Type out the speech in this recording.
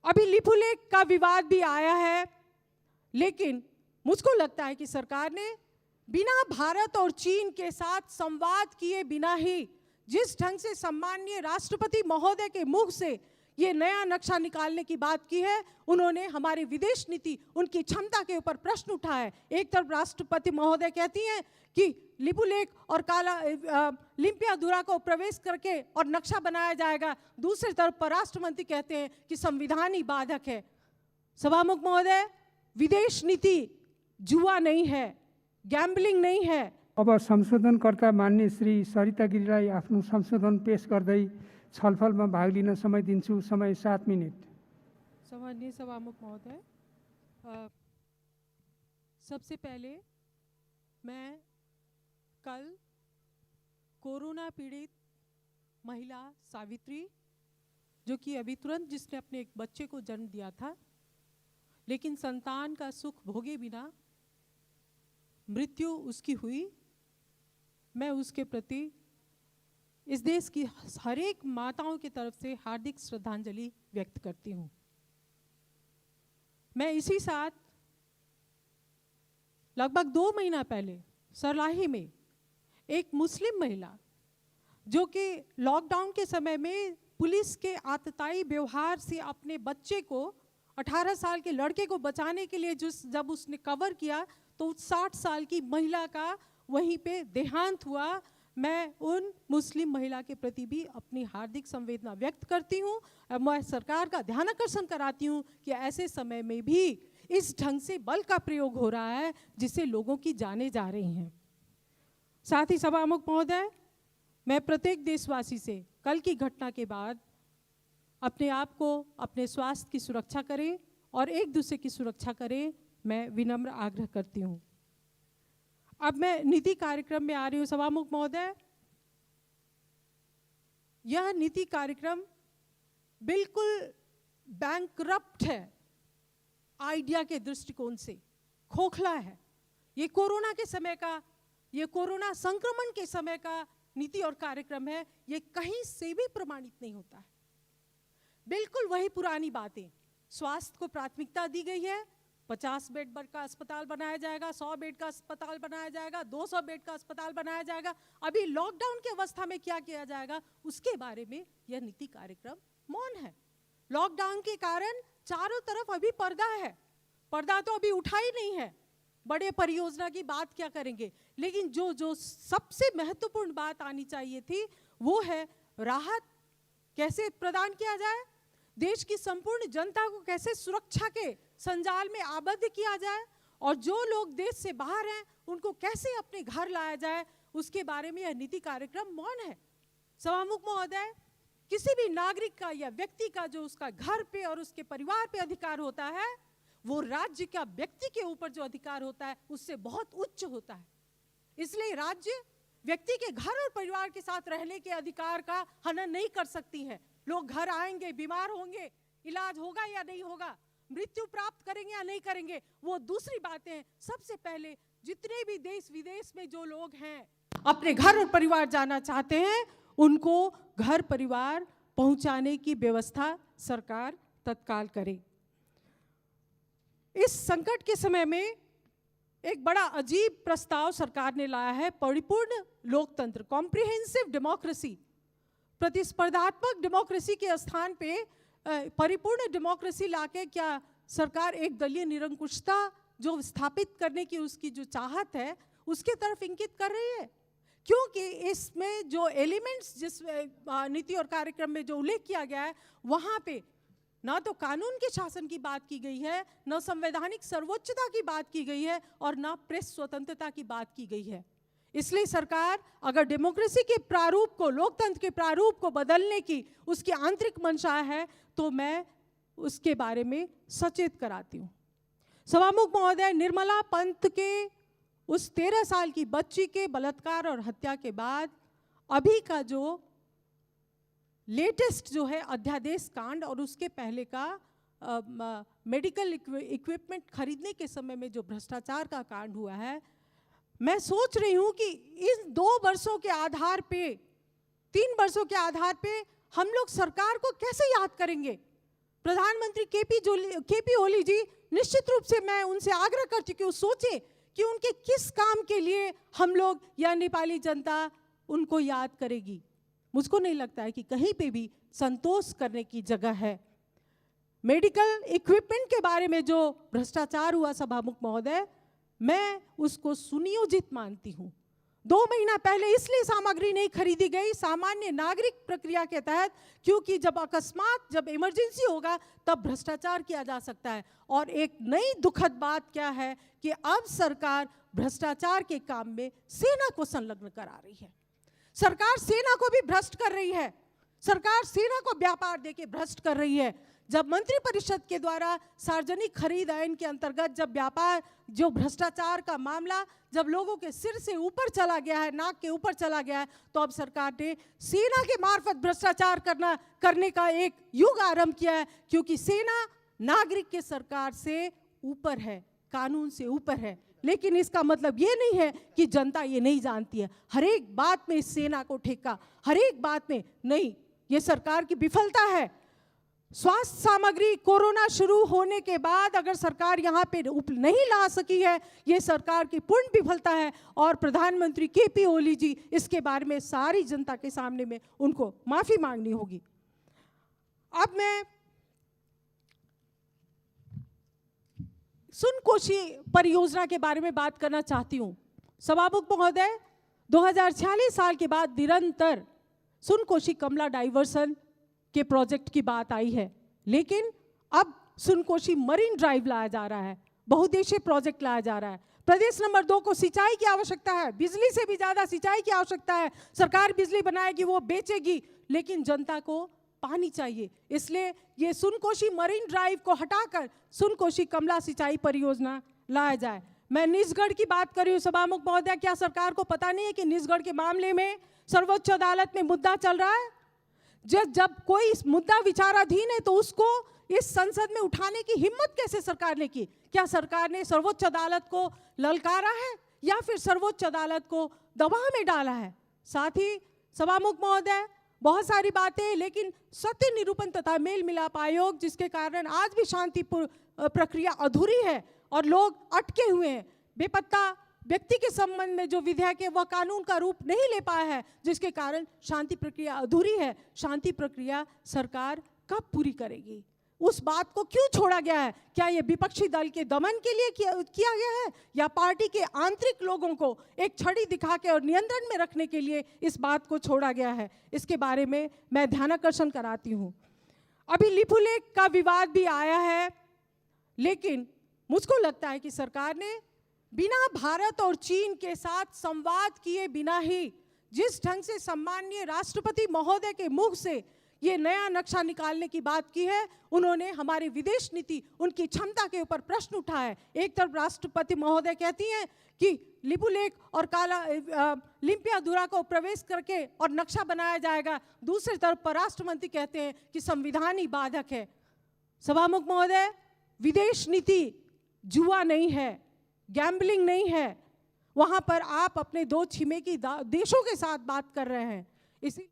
अभी लिपुलेख का विवाद भी आया है, लेकिन मुझको लगता है कि सरकार ने बिना भारत और चीन के साथ संवाद किए बिना ही जिस ढंग से सम्माननीय राष्ट्रपति महोदय के मुख से ये नया नक्शा निकालने की बात की है, उन्होंने हमारी विदेश नीति, उनकी क्षमता के ऊपर प्रश्न उठाया है। एक तरफ राष्ट्रपति महोदय कहती हैं कि लिपुलेख और काला लिम्पियाधुरा को प्रवेश करके और नक्शा बनाया जाएगा, दूसरी तरफ परराष्ट्र मंत्री कहते हैं कि संविधान ही बाधक है। सभामुख महोदय, विदेश नीति जुआ नहीं है, गैम्बलिङ नहीं है। अब संशोधनकर्ता मान्य श्री सरिता गिरीलाई आफ्नो संशोधन पेश गर्दै छलफलमा भाग लिन समय दिन्छु। समय 7 मिनट। सम्माननीय सभामुख महोदय, सबसे पहले मैं कल कोरोना पीड़ित महिला सावित्री, जो कि अभी तुरंत जिसने अपने एक बच्चे को जन्म दिया था, लेकिन संतान का सुख भोगे बिना मृत्यु उसकी हुई, मैं उसके प्रति इस देश की हर एक माताओं की तरफ से हार्दिक श्रद्धांजलि व्यक्त करती हूँ। मैं इसी साथ लगभग 2 महीना पहले सरलाही में एक मुस्लिम महिला, जो कि लॉकडाउन के समय में पुलिस के आतताई व्यवहार से अपने बच्चे को, 18 साल के लड़के को बचाने के लिए जब उसने कवर किया तो 60 साल की महिला का वहीं पे देहांत हुआ। मैं उन मुस्लिम महिला के प्रति भी अपनी हार्दिक संवेदना व्यक्त करती हूँ। मैं सरकार का ध्यान आकर्षण कराती हूँ कि ऐसे समय में भी इस ढंग से बल का प्रयोग हो रहा है जिससे लोगों की जानें जा रही हैं। साथ ही सभामुख महोदय, मैं प्रत्येक देशवासी से कल की घटना के बाद अपने आप को, अपने स्वास्थ्य की सुरक्षा करें और एक दूसरे की सुरक्षा करें, मैं विनम्र आग्रह करती हूँ। अब मैं नीति कार्यक्रम में आ रही हूँ। सभामुख महोदय, यह नीति कार्यक्रम बिल्कुल बैंकरप्ट है, आइडिया के दृष्टिकोण से खोखला है। ये कोरोना के समय का, ये कोरोना संक्रमण के समय का नीति और कार्यक्रम है, ये कहीं से भी प्रमाणित नहीं होता है। बिल्कुल वही पुरानी बातें, स्वास्थ्य को प्राथमिकता दी गई है, 50 बेड का अस्पताल बनाया जाएगा, 100 बेड का अस्पताल बनाया जाएगा, 200 बेड का अस्पताल बनाया जाएगा। अभी लॉकडाउन की अवस्था में क्या किया जाएगा उसके बारे में यह नीति कार्यक्रम मौन है। लॉकडाउन के कारण चारों तरफ अभी पर्दा है, पर्दा तो अभी उठा ही नहीं है। बड़े परियोजना की बात क्या करेंगे, लेकिन जो सबसे महत्वपूर्ण बात आनी चाहिए थी वो है राहत कैसे प्रदान किया जाए, देश की संपूर्ण जनता को कैसे सुरक्षा के संजाल में आबद्ध किया जाए, और जो लोग देश से बाहर हैं उनको कैसे अपने घर लाया जाए, उसके बारे में यह नीति कार्यक्रम मौन है। सभामुख महोदय, किसी भी नागरिक का या व्यक्ति का जो उसका घर पे और उसके परिवार पे अधिकार होता है, वो राज्य का व्यक्ति के ऊपर जो अधिकार होता है उससे बहुत उच्च होता है। इसलिए राज्य व्यक्ति के घर और परिवार के साथ रहने के अधिकार का हनन नहीं कर सकती है। लोग घर आएंगे, बीमार होंगे, इलाज होगा या नहीं होगा, मृत्यु प्राप्त करेंगे या नहीं करेंगे, वो दूसरी बातें हैं। सबसे पहले जितने भी देश विदेश में जो लोग हैं अपने घर और परिवार जाना चाहते हैं, उनको घर परिवार पहुंचाने की व्यवस्था सरकार तत्काल करे। इस संकट के समय में एक बड़ा अजीब प्रस्ताव सरकार ने लाया है, परिपूर्ण लोकतंत्र, कॉम्प्रिहेंसिव डेमोक्रेसी। प्रतिस्पर्धात्मक डेमोक्रेसी के स्थान पे परिपूर्ण डेमोक्रेसी लाके क्या सरकार एक दलीय निरंकुशता जो स्थापित करने की उसकी जो चाहत है उसके तरफ इंगित कर रही है? क्योंकि इसमें जो एलिमेंट्स जिस नीति और कार्यक्रम में जो उल्लेख किया गया है, वहाँ पे ना तो कानून के शासन की बात की गई है, न संवैधानिक सर्वोच्चता की बात की गई है, और ना प्रेस स्वतंत्रता की बात की गई है। इसलिए सरकार अगर डेमोक्रेसी के प्रारूप को, लोकतंत्र के प्रारूप को बदलने की उसकी आंतरिक मंशा है तो मैं उसके बारे में सचेत कराती हूँ। सभामुख महोदय, निर्मला पंत के उस 13 साल की बच्ची के बलात्कार और हत्या के बाद अभी का जो लेटेस्ट जो है अध्यादेश कांड और उसके पहले का मेडिकल इक्विपमेंट खरीदने के समय में जो भ्रष्टाचार का कांड हुआ है, मैं सोच रही हूं कि इन 2 वर्षों के आधार पे, 3 वर्षों के आधार पे हम लोग सरकार को कैसे याद करेंगे। प्रधानमंत्री केपी ओली जी, निश्चित रूप से मैं उनसे आग्रह कर चुकी हूँ, सोचें कि उनके किस काम के लिए हम लोग या नेपाली जनता उनको याद करेगी। मुझको नहीं लगता है कि कहीं पे भी संतोष करने की जगह है। मेडिकल इक्विपमेंट के बारे में जो भ्रष्टाचार हुआ सभामुख महोदय, मैं उसको सुनियोजित मानती हूँ। 2 महीना पहले इसलिए सामग्री नहीं खरीदी गई सामान्य नागरिक प्रक्रिया के तहत, क्योंकि जब अकस्मात, जब इमरजेंसी होगा तब भ्रष्टाचार किया जा सकता है। और एक नई दुखद बात क्या है कि अब सरकार भ्रष्टाचार के काम में सेना को संलग्न करा रही है। सरकार सेना को भी भ्रष्ट कर रही है, सरकार सेना को व्यापार देके भ्रष्ट कर रही है। जब मंत्रिपरिषद के द्वारा सार्वजनिक खरीद आइन के अंतर्गत जब व्यापार, जो भ्रष्टाचार का मामला जब लोगों के सिर से ऊपर चला गया है, नाक के ऊपर चला गया है, तो अब सरकार ने सेना के मार्फत भ्रष्टाचार करने का एक युग आरंभ किया है, क्योंकि सेना नागरिक के सरकार से ऊपर है, कानून से ऊपर है। लेकिन इसका मतलब ये नहीं है कि जनता ये नहीं जानती है। हर एक बात में इस सेना को ठेका, हर एक बात में नहीं, ये सरकार की विफलता है। स्वास्थ्य सामग्री कोरोना शुरू होने के बाद अगर सरकार यहाँ पे नहीं ला सकी है, ये सरकार की पूर्ण विफलता है। और प्रधानमंत्री केपी ओली जी, इसके बारे में सारी जनता के सामने में उनको माफी मांगनी होगी। अब मैं सुनकोशी परियोजना के बारे में बात करना चाहती हूँ। सभामुख महोदय, 2046 साल के बाद निरंतर सुनकोशी कमला डाइवर्सन के प्रोजेक्ट की बात आई है, लेकिन अब सुनकोशी मरीन ड्राइव लाया जा रहा है, बहुउद्देशीय प्रोजेक्ट लाया जा रहा है। प्रदेश नंबर 2 को सिंचाई की आवश्यकता है, बिजली से भी ज्यादा सिंचाई की आवश्यकता है। सरकार बिजली बनाएगी, वो बेचेगी, लेकिन जनता को पानी चाहिए। इसलिए ये सुनकोशी मरीन ड्राइव को हटाकर सुनकोशी कमला सिंचाई परियोजना लाया जाए। मैं निजगढ़ की बात कर रही हूँ सभामुख महोदय, क्या सरकार को पता नहीं है कि निजगढ़ के मामले में सर्वोच्च अदालत में मुद्दा चल रहा है? जब कोई मुद्दा विचाराधीन है तो उसको इस संसद में उठाने की हिम्मत कैसे सरकार ने की? क्या सरकार ने सर्वोच्च अदालत को ललकारा है या फिर सर्वोच्च अदालत को दबाव में डाला है? साथ ही सभामुख महोदय, बहुत सारी बातें, लेकिन सत्य निरूपण तथा मेल मिलाप आयोग, जिसके कारण आज भी शांति प्रक्रिया अधूरी है और लोग अटके हुए हैं। बेपत्ता व्यक्ति के संबंध में जो विधेयक है वह कानून का रूप नहीं ले पाया है, जिसके कारण शांति प्रक्रिया अधूरी है। शांति प्रक्रिया सरकार कब पूरी करेगी? उस बात को क्यों छोड़ा गया है? क्या यह विपक्षी दल के दमन के लिए किया गया है या पार्टी के आंतरिक लोगों को एक छड़ी दिखा के और नियंत्रण में रखने के लिए इस बात को छोड़ा गया है? इसके बारे में मैं ध्यानाकर्षण कराती हूँ। अभी लिपुलेख का विवाद भी आया है, लेकिन मुझको लगता है कि सरकार ने बिना भारत और चीन के साथ संवाद किए बिना ही जिस ढंग से सम्माननीय राष्ट्रपति महोदय के मुख से ये नया नक्शा निकालने की बात की है, उन्होंने हमारी विदेश नीति, उनकी क्षमता के ऊपर प्रश्न उठाया है। एक तरफ राष्ट्रपति महोदय कहती हैं कि लिपुलेख और लिम्पियाधुरा को प्रवेश करके और नक्शा बनाया जाएगा, दूसरी तरफ परराष्ट्र मंत्री कहते हैं कि संविधान ही बाधक है। सभामुख महोदय, विदेश नीति जुआ नहीं है, गैम्बलिंग नहीं है। वहां पर आप अपने 2 छिमेकी देशों के साथ बात कर रहे हैं। इसी